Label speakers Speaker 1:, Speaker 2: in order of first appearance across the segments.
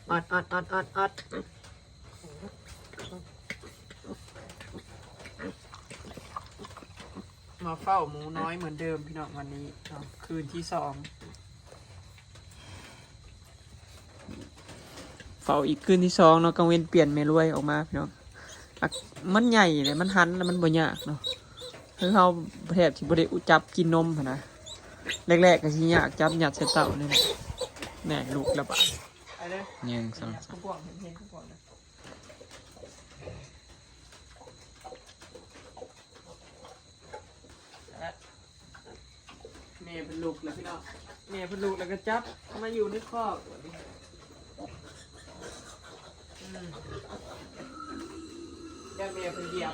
Speaker 1: ออดออดออดออดออดมาเฝ้าหมูน้อยเหมือนเดิมพี่น้องวันนี้คืนที่2เฝ้าอีกคืนที่2เนาะกังเว้นเปลี่ยนเมลวยออกมาพี่น้องมันใหญ่เลยมันหันแล้วมันบ่ยากเนาะคือเขาแทบที่บ่ได้จับกินนมนะแรกๆก็สิยากจับหยัดใส่เต่านี่แหละแม่ลูกระบาดยังสองสามแม่เป็นลูกแล้วพี่น้องแม่เป็นลูกแล้วก็จับมาอยู่ในคอกแม่เป็นเหยียบ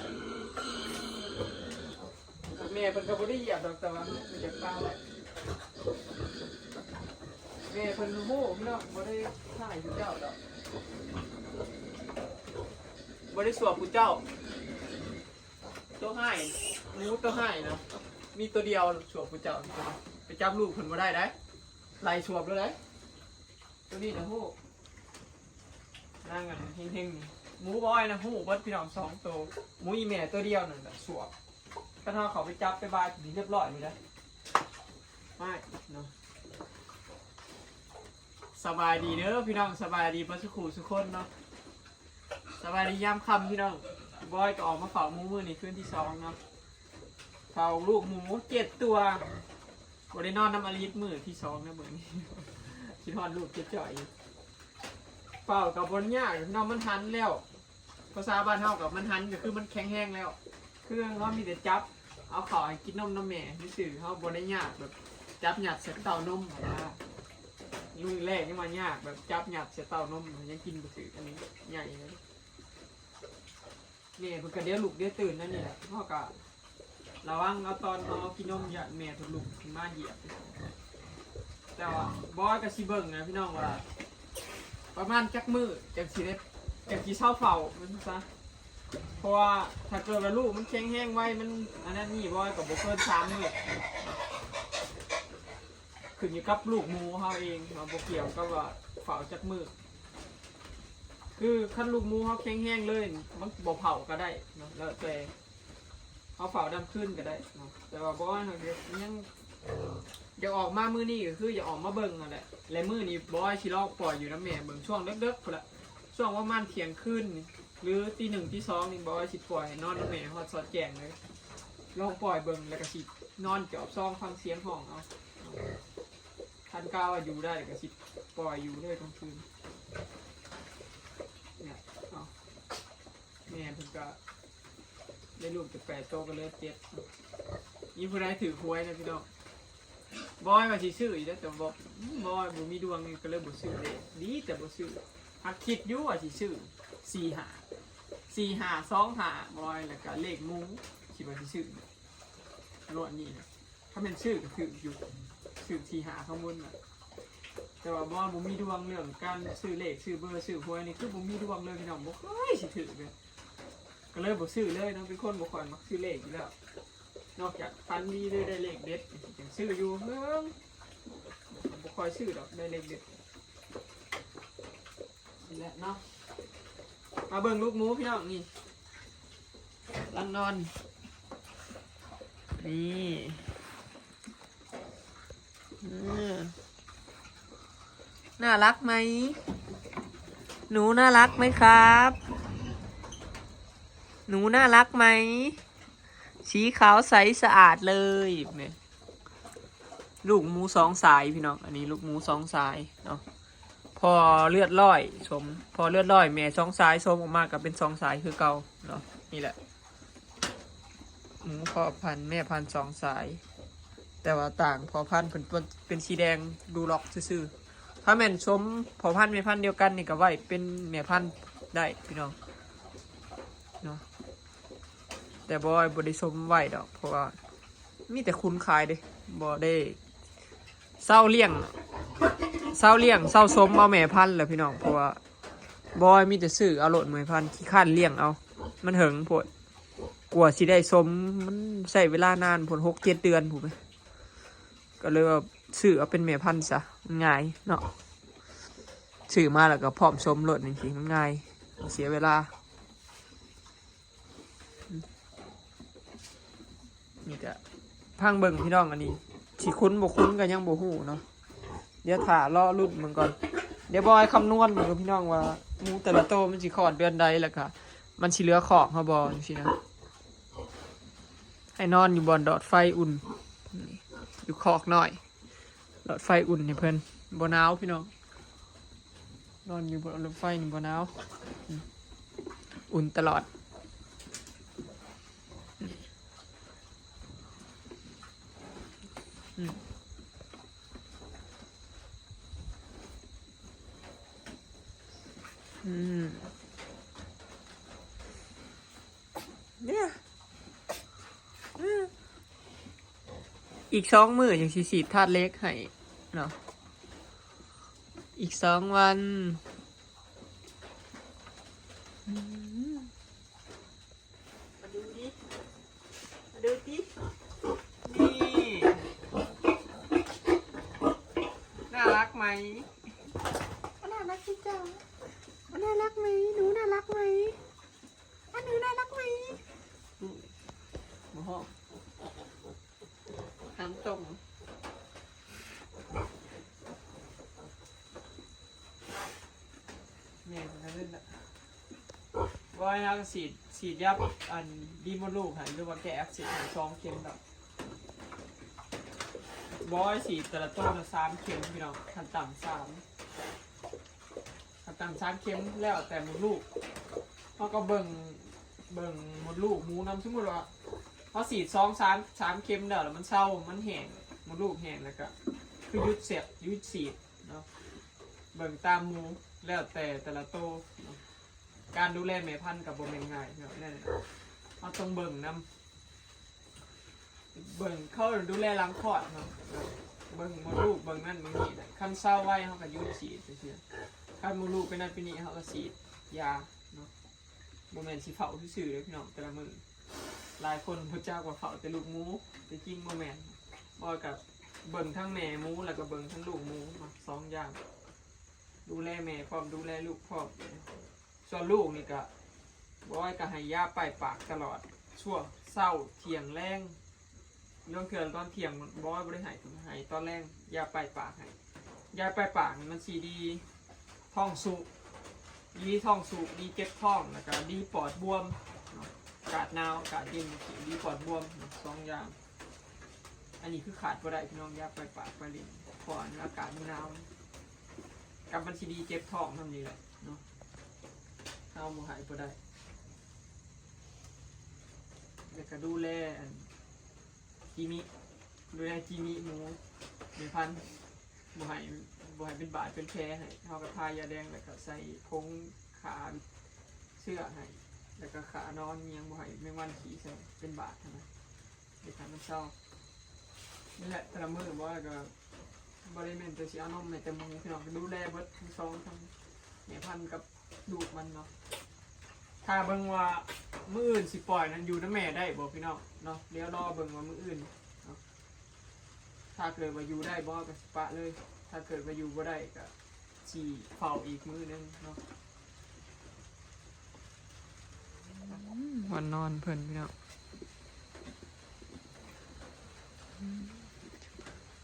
Speaker 1: แม่เป็นกระบอกได้เหยียบดอกแต่ว่ามันจะปลาแหละแม่เป็นโม่พี่น้องบ่ได้ถ่ายผู้เจ้าดอกบ่ได้สวบผู้เจ้าตัวให้หมูตัวให้นะมีตัวเดียวสวบผู้เจ้าไปจับลูกคนบ่ได้ได้ไล่สวบเลยได้ตัวนี้นะโม่นั่งกันเฮงๆหมูบอยนะโม่เบิดพี่น้อง2ตัวหมูอีแม่ตัวเดียวนั่นแหละสวบก็ถ้าเขาไปจับไปบายถึงเรียบร้อยอยู่แล้วไม่เนาะสบายดีเด้อพี่น้องสบายดีบัสขู่สุกคนเนาะสบายดียามค่ำพี่น้องบอยก็ออกมาเฝ้าหมูมือนี่คืนที่2เนาะเฝ้าลูกหมู7ตัวบ่ได้นอนน้ำอลิสมือที่2นะเบิ่งนี่คิดฮอดลูกเจ็บจ่อยเฝ้ากับบนยากน้องมันหันแล้วภาษาบ้านเฮากับมันหันก็คือมันแข็งแห้งแล้วเครื่องเขามีแต่จับเอาขอให้กินนมน้ำแม่ที่สื่อเขาบนได้ยากแบบจับหยัดเสเต้านมนะมือแรกนี่มันยากแบบจับหยัดเสเต้านมยังกินบุตรอันนี้ใหญ่เลยเนี่ยมันกระเดี๋ยวลูกเดี๋ยวตื่นนั่นนี่แหละพ่อกะระวังเอาตอนเอากินนมหยัดแม่ถูกลูกมาเหยียบแต่ว่าบอยกับซีเบิ้งนะพี่น้องว่าประมาณจักมือจากสีเล็บจากสีเศร้าเฝ้ามันซะเพราะว่าถ้าเกิดว่าลูกมันแข็งแห้งไว้มันอันนั้นนี่บอยกับบุกเกิน3 มื้อขึ้นอยู่กับลูกหมูเขาเองเราบุกเกี่ยวก็ว่าเผาจากมือคือขั้นลูกหมูเขาแข็งแห้งเลยมันบ่เผาก็ได้เนาะแล้วแต่เขาเผาดำขึ้นก็ได้เนาะแต่ว่าบอยเขายังจะออกมามือนี่ก็คืออย่าออกมาเบิ่งอะไรและมือนี้บอยชิลอกปล่อยอยู่น้ำแม่เบิ่งช่วงเด็กๆคนละช่วงว่ามันเที่ยงคืนหรือตี 1 ตี 2นี่บอยสิปล่อยนอนน้ำแม่เขาสอดแจงเลยลองปล่อยเบิ่งแล้วก็สินอนจอบซองฟังเสียงห้องเอาทันก้าวอยู่ได้ก็สิปล่อยอยู่ได้กลางคืนเนี่ยเอาแม่เพิ่งก็ได้ลูกจะ8 โตกันเลย7ยิ่งผู้ใดถือหวยนะพี่น้องบอยมาสิซื้ออีกแล้วแต่บอกบอยบ่มีดวงนี่ก็เลยบ่ซื้อเลยดีแต่บ่ซื้อหักคิดอยู่ว่าสิซื้อ4-5-2-5บอยแล้วก็เลขหมูคิดว่าสิซื้อรวดนี่นะถ้าเป็นซื้อก็ถืออยู่ซื้อ4-5ข้างบนน่ะแต่ว่าบอยบ่มีดวงเรื่องการซื้อเลขซื้อเบอร์ซื้อหวยนี่คือบ่มีดวงเลยพี่น้องบ่เคยสิถือเลยก็เลยบ่ซื้อเลยเนาะเป็นคนบ่ค่อยมักซื้อเลขอยู่แล้วนอกจากฟันดีเลยได้เลขเด็ดอย่างซื้ออยู่เพิ่งบุคอยซื้อดอกได้เลขเด็ดนี่แหละเนาะมาเบิ่งลูกหมูพี่น้องนี่ลังนอนนี่น่ารักไหมหนูน่ารักไหมครับหนูน่ารักไหมสีขาวใสสะอาดเลยเนี่ยลูกหมู2 สายพี่น้องอันนี้ลูกหมู2 สายเนาะพอเลือดร้อยสมพอเลือดร้อยแม่2 สายสมออกมากับเป็น2 สายคือเก่าเนาะนี่แหละหมูพ่อพันธุ์แม่พันธุ์2 สายแต่ว่าต่างพ่อพันธุ์เป็นสีแดงดูล็อกซื่อๆถ้าแม่นชมพ่อพันธุ์แม่พันธุ์เดียวกันนี่ก็ไว้เป็นแม่พันธุ์ได้พี่น้องเนาะแต่บอยบได้สมไหวดอกเพราะว่ามีแต่คุณขายเด้บอได้เศร้าเลี้ยงเศร้าสมเอาแม่พันธุ์แหละพี่น้องเพราะว่าบอยมีแต่ซื้อเอาโหลดแม่พันธุ์ขี้ข้านเลี้ยงเอามันเหิงผลกลัวสิได้สมมันใช้เวลานานผล6-7 เดือนถูกไหมก็เลยว่าซื้อเอาเป็นแม่พันธุ์ซะง่ายเนาะ ซื้อมาแล้วก็พร้อมชมรถนี่สิมันง่ายเสียเวลานี่ก็พังเบิ่งพี่น้องอันนี้สิคุ้นบ่คุ้นก็ยังบ่ฮู้เนาะเดี๋ยวถ่ารอรุ่นมันก่อนเดี๋ยวบอยคำนวณเหมือนกับพี่น้องว่าหมูแต่ละโตมันสิคลอดเดือนใดแล้วก็มันสิเหลือขอกเฮาบ่จังซี่นะให้นอนอยู่บนดอดไฟอุ่นอยู่คอกหน่อยดอดไฟอุ่นให้เพิ่นบ่หนาวพี่น้องนอนอยู่บนรถไฟนี่บ่หนาวอุ่นตลอดเนี่ยอีก2 มื้อยังสิฉีดธาตุเหล็กให้เนาะอีก2 วันมาดูดิมาดูดินี่น่ารักไหมน่ารักจริงจังน่ารักไหมหนูน่ารักไหมหนูน่ารักไหมโอ้โหทางตรงแม่คนนั้นเล่นละว่าให้เราฉีดยาอันดีมดลูกหันหรือว่าแก้อักเสบ2 เข็มแบบบอยฉีดแต่ละต้นละ3 เข็มพี่น้องขั้นต่ำ3 เข็มแล้วแต่มดลูกเขาก็เบิ่งมดลูกหมูน้ำสมมติว่าเขาฉีด3 เข็มแล้วมันเศร้ามันแห้งมดลูกแห้งแล้วก็คือยุดฉีดเนาะเบิ่งตามหมูแล้วแต่ละโตการดูแลแม่พันธุ์กับบ่แม่นง่ายเนาะนั่นเขาต้องเบิ่งเขาดูแลหลังคลอดเนาะเบิ่งมดลูกเบิ่งนั่นเบิ่งนี่คันเศร้าไว้เขาก็ยุดฉีดเฉยๆคันมดลูกเป็นนั่นเป็นนี่เขาก็ฉีดยาเนาะบ่แม่นสิเฝ้าซื่อๆเด้อพี่น้องแต่ละมื้อหลายคนพระเจ้าว่าเฝ้าแต่ลูกหมูแต่จริงบ่แม่นบ่กับเบิ่งทั้งแม่หมูแล้วก็เบิ่งทั้งลูกหมู2 อย่างดูแลแม่พร้อมดูแลลูกพร้อมส่วนลูกนี่ก็บ่อยก็ให้ยาป้ายปากตลอดช่วงเช้าเที่ยงแลงเรื่องเกินตอนเที่ยงบ่อยบ่ได้ให้ตอนแรงยาป้ายปากให้ยาป้ายปากมันสิดีท้องสุกดีเจ็บท้องแล้วก็ดีปอดบวมอากาศหนาวอากาศเย็นดีปอดบวม2 อย่างอันนี้คือขาดบ่ได้พี่น้องยาป้ายปากไปลิ้นเพราะอากาศมันหนาวกับมันสิดีเจ็บท้องทำนี่แหละเนาะเอาหมูหายบ่ได้แล้วก็ดูแลจีมิหมูเป็นพันบ่ให้เป็นบาดเป็นแผลให้เขาก็ทายาแดงแล้วก็ใส่พงขาเสื้อให้แล้วก็ขานอนเงียงบ่ให้แมงวันขี่ใส่เป็นบาดนะเด็กทำมันเศร้านี่แหละแต่ละมื้อบ่ก็บริเวณตัวสีเอานมในแต่มือพี่น้องดูแลเบิดทั้ง2ทั้งแม่พันธุ์กับลูกมันเนาะถ้าเบิ่งว่ามื้ออื่นสิปล่อยนั้นอยู่น้ำแม่ได้บ่พี่น้องเนาะเดี๋ยวรอเบิ่งว่ามื้ออื่นเนาะถ้าเกิดว่าอยู่ได้บ่ก็สิปะเลยถ้าเกิดว่าอยู่บ่ได้ก็สิเฝ้าอีกมื้อนึงเนาะวันนอนเพิ่นพี่น้อง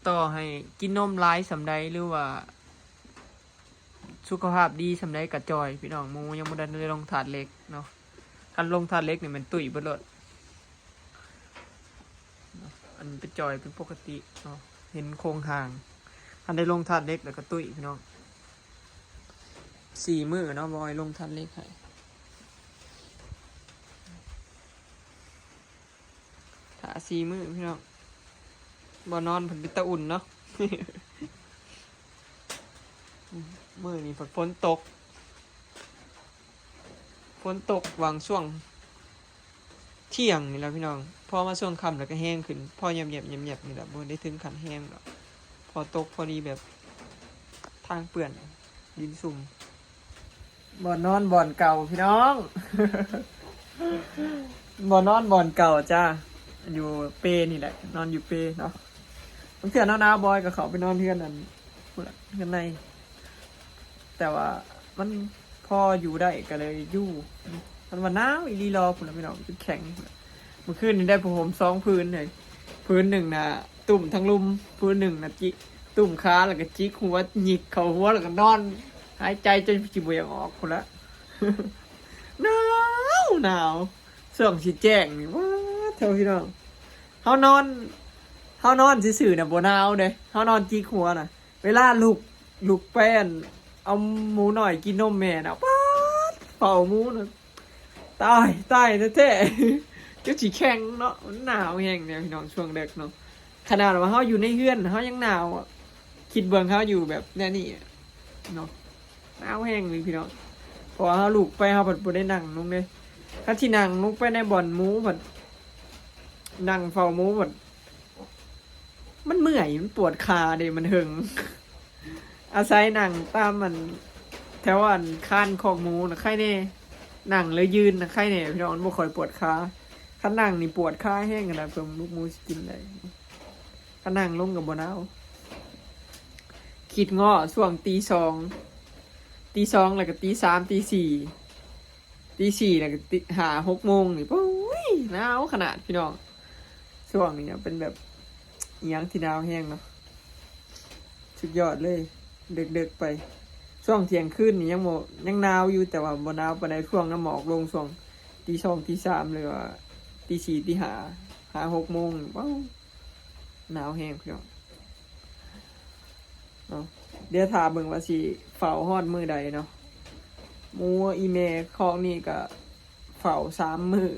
Speaker 1: ต่อให้กินนมร้ายสำใดหรือว่าสุขภาพดีสำใดกระจอยพี่น้องหมูยังบ่ได้ลงถาดเล็กเนาะคันลงถาดเล็กนี่มันตุ้ยเบิดเลยอันเป็นจอยเป็นปกติเนาะเห็นโครงห่างอันได้ลงถาดเล็กแล้วก็ตุ้ยพี่น้อง4 มื้อเนาะบอยลงถาดเล็กให้ถ้า4 มื้อพี่น้องบ่นอนผลเป็นตะอุ่นเนาะ มื้อนี้ฝนตกวางช่วงเที่ยงนี่แหละพี่น้องพอมาช่วงค่ำแล้วก็แห้งขึ้นพอเงียบนี่แหละบ่ได้ถึงขั้นแห้งหรอกพอตกพอดีแบบทางเปื้อนดินสุ่มบ่นอนบ่อนเก่าพี่น้อง บ่นอนบ่อนเก่าจ้าอยู่เปนี่แหละนอนอยู่เปเนาะบางเทื่อหนาวๆบอยกับเขาไปนอนเทื่อนนั้นเทื่อนใน แต่ว่ามันพออยู่ได้ก็เลยอยู่มันว่าหนาวอีหลีรอพุ่นน่ะพี่น้องจนแข็งเมื่อคืนนี้ได้ผ้าห่ม2พื้นเลยพื้นหนึ่งน่ะตุ่มทั้งลุมพื้นหนึ่งน่ะจิตุ่มขาแล้วก็จิกหัวหยิกเข้าหัวแล้วก็นอนหายใจจนจิบ่อยากออกพุ่นละ หนาวส่วงสิแจ้งนี่ว้าเท่าพี่น้องเฮานอนซื่อๆน่ะบ่หนาวเด้เฮานอนจิกหัวน่ะเวลาลูกแป้นเอาหมูหน่อยกินนมแม่น่ะป๊าดเป่าหมูน่ะตายแท้ๆก็สิแข็งเนาะมันหนาวแฮงเนี่ยพี่น้องช่วงเด็กเนาะขนาดว่าเฮาอยู่ในเฮือนเฮายังหนาวอ่ะคิดเบิ่งเฮาอยู่แบบแน่นี่เนาะหนาวแฮงเลยพี่น้องพอเฮาลูกไปเฮาบ่ได้นั่งลงเด้คันที่นั่งลงไปในบ่อนหมูบัดนั่งเฝ้าหมูบัดมันเมื่อยมันปวดขาเด้มันหึง อาศัยนั่งตามมันแถวอันคานของหมูนะใครแน่นั่งเลยยืนนะใครแน่พี่น้องมันบ่ค่อยปวดขาคันนั่งนี่ปวดขาแห้งขนาดเพิ่มลูกหมูสิกินได้คันนั่งลงกับบ่หนาวคิดง้อช่วงตีสองแล้วก็ตี3ตี 4แล้วก็ตี5 6 โมงนี่ปุ้ยหนาวขนาดพี่น้องช่วงนี้เนี่ยเป็นแบบอิหยังที่หนาวแห้งเนาะสุดยอดเลยเด็กๆไปช่วงเที่ยงคืนนี่ยังหนาวอยู่แต่ว่าบ่หนาวปานใดช่วงน้ำหมอกลงช่วงตี 2ตี 3เลยว่าตี 4ตี 5 6 โมงว้าวหนาวแห้งพี่น้องเนาะเดี๋ยวถามเบิ่งว่าสิเฝ้าฮอดมื้อใดเนาะหมู่อีแม่ของนี่ก็เฝ้า3 มื้อ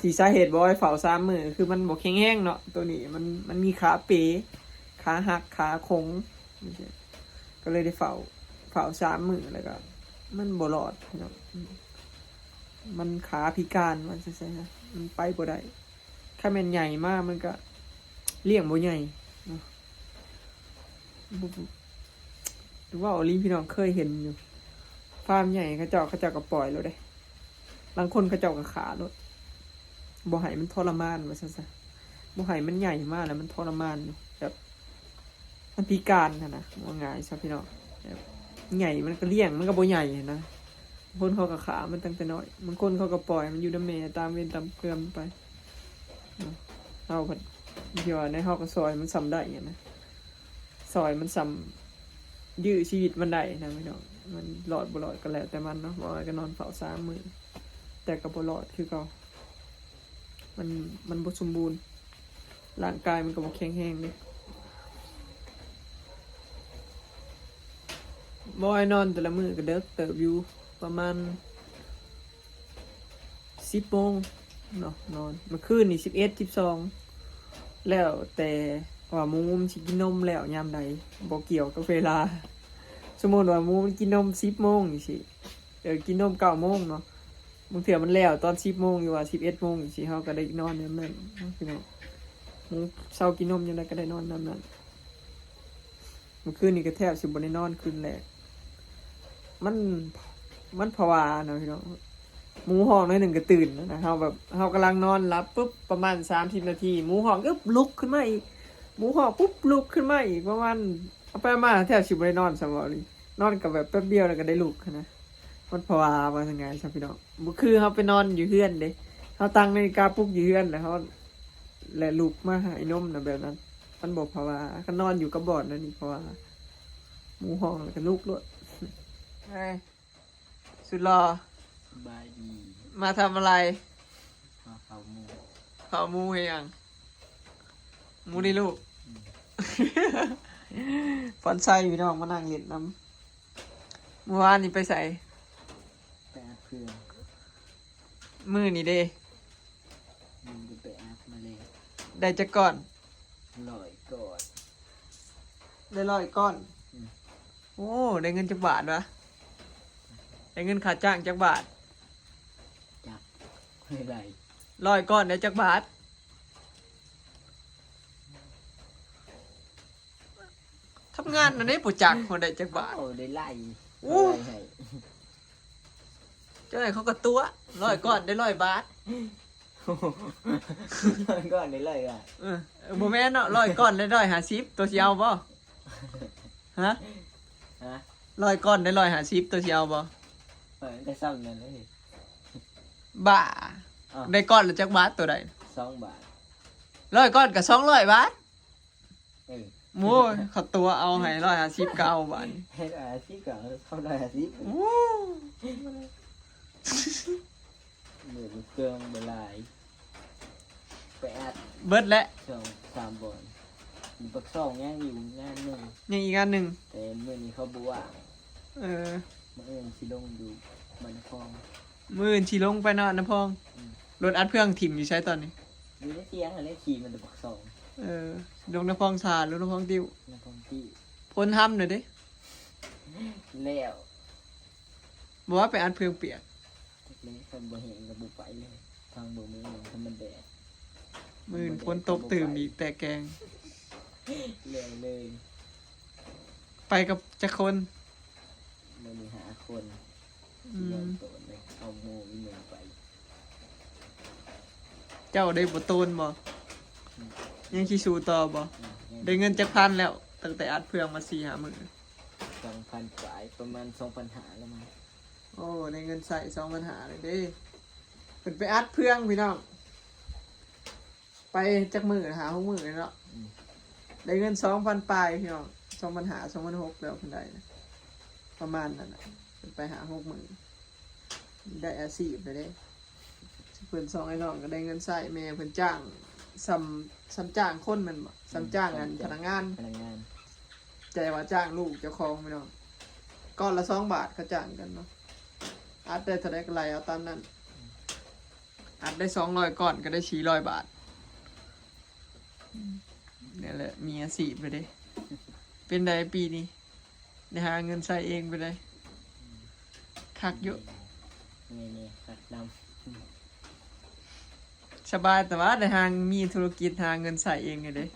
Speaker 1: ที่สาเหตุบ่ให้เฝ้า3 มื้อคือมันบ่แข็งแรงเนาะตัวนี้มันมีขาเป๋ขาหักขาโค้งก็เลยได้เฝ้า3 มื้อแล้วก็มันบ่รอดเนาะมันขาพิการว่าซั่นนะมันไปบ่ได้ถ้าแม่นใหญ่มากมันก็เลี้ยงบ่ใหญ่เนาะหรือว่าออลีพี่น้องเคยเห็นอยู่ฟาร์มใหญ่เขาเจ้าก็ปล่อยแล้วเด้บางคนเขาเจ้าก็ขาแล้วบ่ให้มันทรมานว่าซั่นซะบ่ให้มันใหญ่มากแล้วมันทรมานแบบมันพิการนะว่าง่ายซะพี่น้องแบบใหญ่มันก็เลี้ยงมันก็บ่ใหญ่นะบางคนเขาก็ขามันตั้งแต่น้อยบางคนเขาก็ปล่อยมันอยู่นำแม่ตามเวรตามเกรรมไปเฮาก็เดี๋ยวในเฮาก็ซอยมันซ้ำได้อย่างนะซอยมันซ้ำยื้อชีวิตมันได้นะพี่น้องมันหลอดบ่หลอดก็แล้วแต่มันเนาะบ่ก็นอนเฝ้า3 มื้อแต่ก็บ่หลอดคือเก่ามันบ่สมบูรณ์ร่างกายมันก็บ่แข็งแรงเด้บ่ให้นอนแต่ละมื้อก็เด้อเติบอยู่ประมาณ10 โมงเนาะนอนเมื่อคืนนี่11 12แล้วแต่ว่าหมูมันสิกินนมแล้วยามใดบ่เกี่ยวกับเวลาสมมุติว่าหมูมันกินนม10 โมงนี่สิกินนม9 โมงเนาะบางเทื่อมันแล้วตอน10 โมงอยู่ว่า11 โมงนี่สิเฮาก็ได้นอนยามนั้นพี่น้องหมูเช้ากินนมยามใดก็ได้นอนยามนั้นเมื่อคืนนี่ก็แทบสิบ่ได้นอนคืนแรกมันภาวะนะพี่น้องหมูห้องน้อยหนึ่งก็ตื่นนะเฮาแบบเฮากำลังนอนหลับปุ๊บประมาณ30 นาทีหมูห้องก็ลุกขึ้นมาอีกหมูห้องปุ๊บลุกขึ้นมาอีกประมาณเอาไปมาแทบสิบ่ได้นอนซะบ่เลยนอนก็แบบแป๊บเดียวแล้วก็ได้ลุกนะมันภาวะว่าจังไงครับพี่น้องบ่คือเฮาไปนอนอยู่เฮือนเด้เฮาตั้งนาฬิกาปลุกอยู่เฮือนแล้วเฮาและลุกมาหานมน่ะแบบนั้นมันบ่ภาวะก็นอนอยู่กับบอดนั่นนี่ภาวะหมูห้องแล้วก็ลุกโลดสุดหล่อบายดีมาทำอะไรมาเผาหมูเฮียงหมูนี่ลูกฟอนไซพี่น้องมานั่งเล่นน้ำเมื่อวานนี้ไปใส่ไปอาบเพื่อนมือนี่เด้ไปอาบมาเลยได้จะก่อน100 ก้อนได้100 ก้อนโอ้ได้เงินจักบาทวะได้เงินค่าจ้างจักบาทจักไม่ได้100 ก้อนได้จักบาททำงานอันนี้ปุจักคนได้จักบาทโอ้ได้ไล่เจ้าไหนเขาก็ตัว100 ก้อนได้100 บาท100 ก้อนได้100 บาทโมแม่นเนาะ100 ก้อนได้150ตัวเชียวป่ะฮะ 100ก้อนได้150ตัวสิเอาบ่
Speaker 2: ได้ซ่องนั่นเลย
Speaker 1: บ้า
Speaker 2: อ้าว
Speaker 1: ได้ก้อนละจักบาทตัวใด
Speaker 2: 2 บาท
Speaker 1: 100ก้อนก็200บาท
Speaker 2: เออ
Speaker 1: โอ้ยเขาตัวเอาให้150ก็เอาบาท
Speaker 2: ให้อาชีพก็เข้าได้อาชีพ
Speaker 1: โอ้
Speaker 2: เหมือนเครื่องบหลายไปอัด
Speaker 1: เบิดแล้ว
Speaker 2: 2-3 บอลมีปักซ่องย่างอยู่งานหนึ่ง
Speaker 1: ยังอีกอันหนึง
Speaker 2: แต่เมื่อนี้เขาบอกว่า
Speaker 1: เออ
Speaker 2: มันสิลงอยู่มันคลอง
Speaker 1: มื้ออื่นสิลงไปเนาะน้ำพองรถอัดเพื่องถิ่มอยู่ใช้ตอนนี้
Speaker 2: อยู่ในเตียงอะไรขี่มันจะปักซ่อง
Speaker 1: เออลงน้ำพองชาลงน้ำพองติ้ว
Speaker 2: ในคลองที่
Speaker 1: พ้นทำหน่อยดิ
Speaker 2: แล้ว
Speaker 1: บอกว่าไปอัดเพื่องเปียก
Speaker 2: เล็กคนบ่เห็นกับบุไปเลยทางบ่มือหนึ่งทำมันแดด
Speaker 1: มื้ออื่นพ้นตกตื่มอีกแต่แกง
Speaker 2: เร็วเลย
Speaker 1: ไปกับจักคน
Speaker 2: มันมีหาคน
Speaker 1: อื
Speaker 2: ที่ยอ
Speaker 1: ม
Speaker 2: มโตนเลยเอาโมอีเมลไป
Speaker 1: เจ้าได้บ่โตนบ่ยังสิสู้ต่อบ่
Speaker 2: อืม
Speaker 1: ได้เงินจักพันแล้วตั้งแต่อัดเพื่องมา4-5มื้อ
Speaker 2: 2,000กว่าประมาณ2,000หาแล้วมั้ง
Speaker 1: โอ้ได้เงินใส่2,000หาเลยเด้เพิ่นไปอัดเพื่องพี่น้องไปจักมื้อหา6มื้อเลยเนาะ
Speaker 2: อืม
Speaker 1: ได้เงิน2,000ปลายพี่น้อง2,000หา2,600แล้วเพิ่นได้นะประมาณนั้นน่ะเพิ่นไปหา6มื้อได้อาชีพเลยเด้เพิ่น2ไอ้น้องก็ได้เงินใส่แม่เพิ่นจ้างซ้ำจ้างคนแมันบ่ซ้ำจ้างอันพนักงาน
Speaker 2: พนักงาน
Speaker 1: ใจว่าจ้างลูกเจ้าของพี่น้องก้อนละ2 บาทเขาจ้างกันเนาะอัดได้เท่าไรก็ไรเอาตามนั้นอัดได้200ก้อนก็ได้400 บาทเนี่ยแหละมีอาชีพไปเด้เป็นไดปีนี้ได้หาเงินใส่เองไปได้คักเยอะ
Speaker 2: นี่ตัดด
Speaker 1: สบายแต่ว่าได้หามีธุรกิจหาเงินใส่เองไงเด้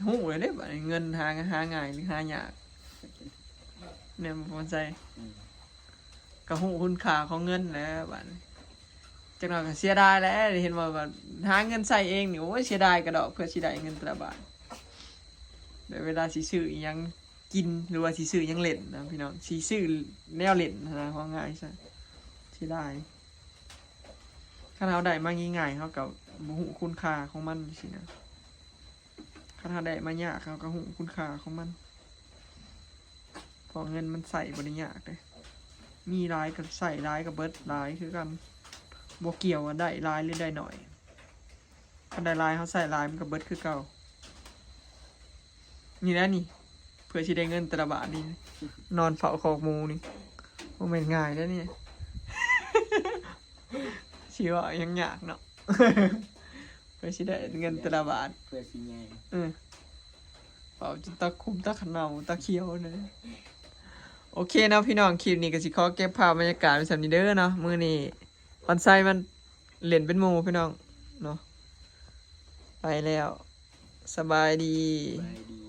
Speaker 1: หูเลยเด้บัดนี้เงินหาง่ายหรือหายากเนี่ยมันใจ
Speaker 2: ำอืม
Speaker 1: ก็หูคุณค่าของเงินแหล้วบัดนี้จักหน่อยก็เสียดายแหล้วเห็นว่าแบบหาเงินใส่เองนี่โอ้ยเสียดายกระดอกเพื่อสิได้เงินแต่ละบาทเดี๋ยวเวลาสิซื้ออิหยังกินหรือว่าสิซื้ออิหยังเล่นนะพี่น้องสิซื้อแนวเล่นนะว่าง่ายซะเสียดายถ้าเราได้มาง่ายๆเขาก็บ่ฮู้คุณค่าของมันสินะถ้าเราได้มายากเขาก็ฮู้คุณค่าของมันเพอเงินมันใส่บ่ได้ยากเด้มีหลายก็ใส่หลายก็เบิดหลายคือกันบ่เกี่ยวว่าได้หลายหรือได้หน่อยคันได้หลายเขาใส่หลายมันก็เบิดคือเก่านี่นะนี่เพื่อสิได้เงินแต่ละบาทนี่นอนเฝ้าคอกหมูนี่บ่แม่นง่ายแล้วเนี่ย สิว่ายังยากเนาะ เพื่อสิได้เงินแต่ละบาท
Speaker 2: เพื่อสิแยง
Speaker 1: เป่าจนตะคุ่มตะขนาวตะเคียวเลยโอเคเนาะพี่น้องคลิปนี้ก็สิขอเก็บภาพบรรยากาศไว้สำนี้เด้อเนาะมื้อนี้คอนไซมันเล่นเป็นหมู่พี่น้องเนาะไปแล้วสบายดี
Speaker 2: ไปดี